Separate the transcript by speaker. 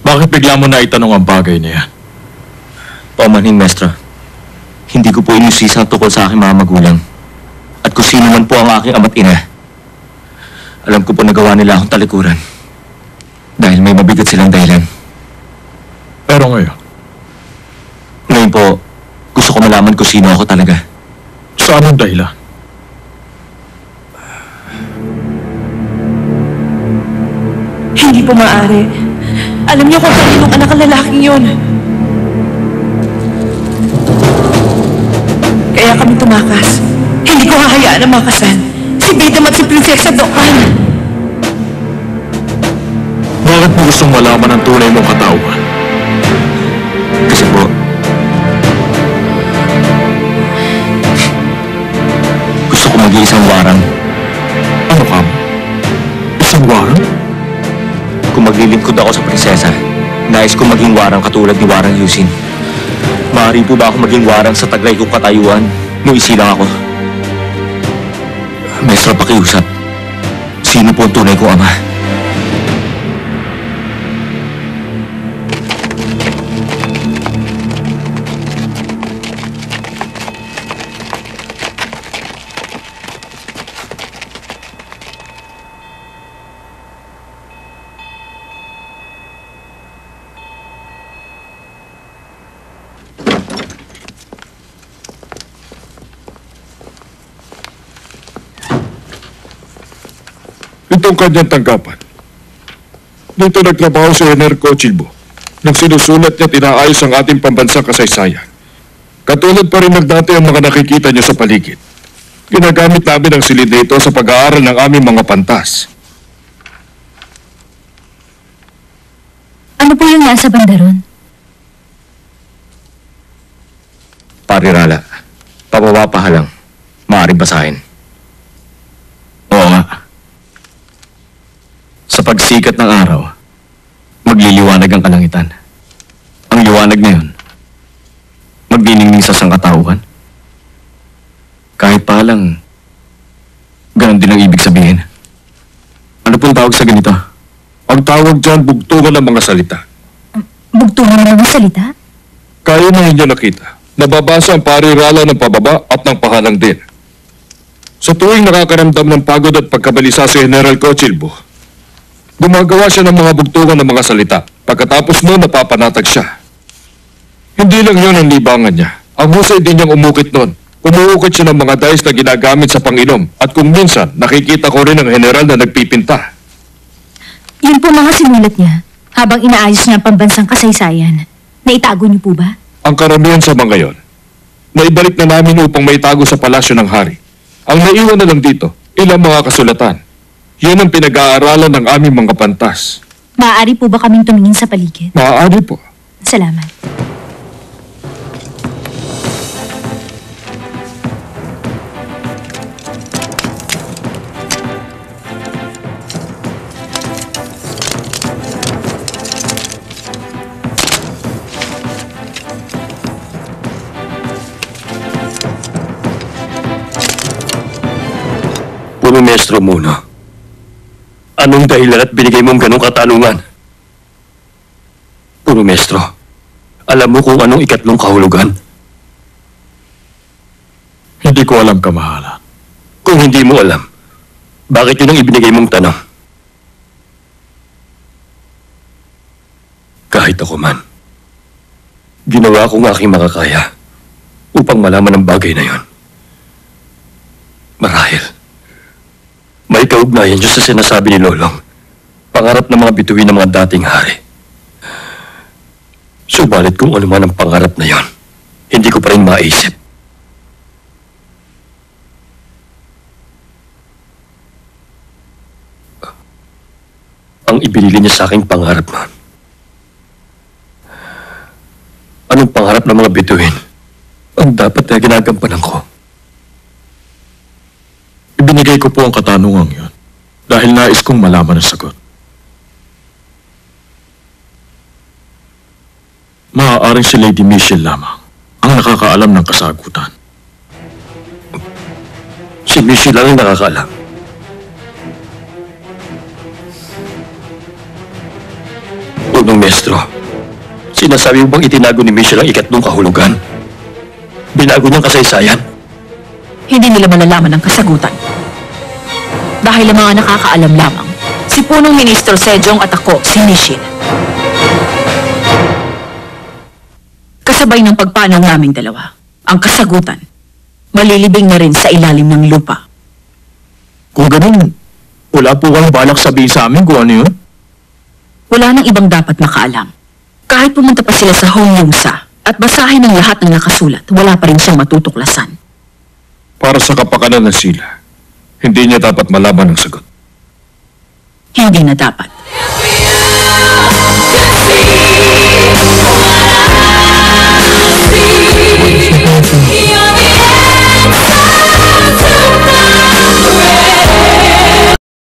Speaker 1: Bakit bigla mo na itanong ang bagay na yan?
Speaker 2: Paumanhin, Mestra. Hindi ko po inusisa tungkol sa aking mga magulang. At kung sino man po ang aking ama't ina. Alam ko po nagawa nila akong talikuran. Dahil may mabigat silang dahilan.
Speaker 1: Pero ngayon,
Speaker 2: Ngayon po, gusto ko malaman kung sino ako talaga.
Speaker 1: sa anong dahilan?
Speaker 3: Hindi po maaari. Alam niyo kung kaninong anak ang lalaking yun. Kaya kami tumakas. Hindi ko hahayaan na makasan. Si Bidam at si Prinsesa Dokkan.
Speaker 1: Bakit mo gustong malaman ang tunay mong katauhan?
Speaker 2: Kasi po, gusto ko mag-iisang warang.
Speaker 1: Ano ka mo? Isang warang?
Speaker 2: Kung maglilingkod ako sa prinsesa, nais ko maging warang katulad ni Warang Yusin. Maaari po ba ako maging warang sa taglay kong katayuan nung isilang ako? Mestra, pakiusap. Sino po ang tunay kong ama?
Speaker 4: Itong kanyang tanggapan. Dito nagtrabaho si Rener Cochilbo nang sinusulat niya at inaayos ang ating pambansang kasaysayan. Katulad pa rin ng dati ang mga nakikita niyo sa paligid. Ginagamit namin ang silid nito sa pag-aaral ng aming mga pantas.
Speaker 5: Ano po yung nasa banda ron?
Speaker 2: Parirala. Pababa pa lang. Maaaring basahin.
Speaker 1: Oo nga. Sa pagsikat ng araw, magliliwanag ang kalangitan. Ang liwanag na yun, magniningning sa sangkatauhan. Kahit pa lang, ganon din ang ibig sabihin. Ano pong tawag sa ganito?
Speaker 4: Ang tawag dyan, bugtungan ng mga salita.
Speaker 5: Bugtungan ng mga salita?
Speaker 4: Kaya na ninyo nakita. Nababasa ang parirala ng pababa at ng pahalang din. Sa tuwing nakakaramdam ng pagod at pagkabalisa si General Cochilbo, gumagawa siya ng mga bugtungan ng mga salita. Pagkatapos mo, napapanatag siya. Hindi lang yun ang libangan niya. Ang husay din niyang umukit nun. Umuukit siya ng mga dice na ginagamit sa panginom. At kung minsan, nakikita ko rin ang general na nagpipinta.
Speaker 5: Yun po mga sinulat niya habang inaayos niya ang pambansang kasaysayan. Naitago niyo po ba?
Speaker 4: Ang karamihan sa mga yon, naibalik na namin upang maitago sa palasyo ng hari. Ang naiwan na lang dito, ilang mga kasulatan. Yan ang pinag-aaralan ng aming mga pantas.
Speaker 5: Maaari po ba kaming tumingin sa paligid?
Speaker 4: Maaari po.
Speaker 5: Salamat.
Speaker 2: Puro Mestro muna. Anong dahilan at binigay mong ganong katanungan? Puro Mestro, alam mo kung anong ikatlong kahulugan?
Speaker 1: Hindi ko alam, kamahalan.
Speaker 2: Kung hindi mo alam, bakit yun ang ibinigay mong tanong? Kahit ako man, ginawa ko ang aking makakaya upang malaman ang bagay na yon. Marahil, may kaugnayan dyan sa sinasabi ni Lolong. Pangarap ng mga bituin ng mga dating hari. Subalit kung ano man ang pangarap na yon, hindi ko pa rin maisip. Ang ibinili niya sa aking pangarap nun. Anong pangarap ng mga bituin ang dapat na ginagampanan ko?
Speaker 1: Ibinigay ko po ang katanungang yun dahil nais kong malaman ang sagot. Maaaring si Lady Michelle lamang ang nakakaalam ng kasagutan.
Speaker 2: Si Michelle lang ang nakakaalam.
Speaker 1: Punong Mestro, sinasabi mo bang itinago ni Michelle ang ikatlong kahulugan? Binago niyang kasaysayan?
Speaker 3: Hindi nila malalaman ang kasagutan. Dahil ang mga nakakaalam lamang, si Punong Ministro Sejong at ako, si Nishil. Kasabay ng pagpanaw naming dalawa, ang kasagutan, malilibing na rin sa ilalim ng lupa.
Speaker 2: Kung ganun, wala po kang balak sabihin sa amin kung ano yun?
Speaker 3: Wala nang ibang dapat makaalam. Kahit pumunta pa sila sa Hong Yongsa at basahin ang lahat ng nakasulat, wala pa rin siyang matutuklasan.
Speaker 4: Para sa kapakanan ng sila, hindi niya dapat malaman ang sagot.
Speaker 3: Hindi na dapat.